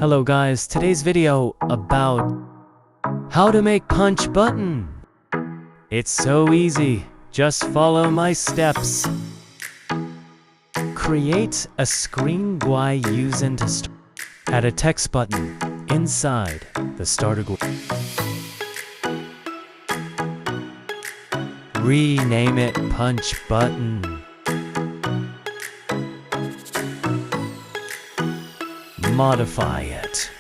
Hello guys, today's video about how to make punch button. It's so easy, just follow my steps. Create a screen GUI using to add a text button inside the starter GUI. Rename it punch button. Modify it.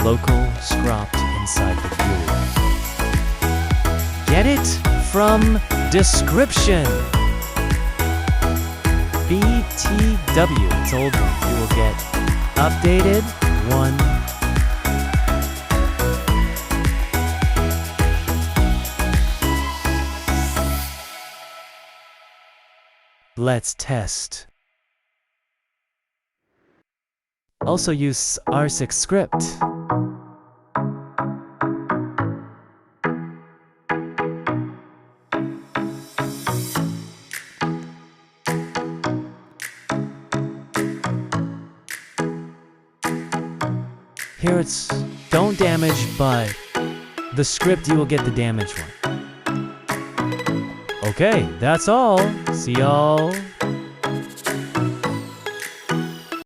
Local scropped inside the GUI. Get it from description. BTW, it's old one. You will get updated one. Let's test. Also use R6 script. Here it's don't damage, but the script you will get the damage one. Okay, that's all. See y'all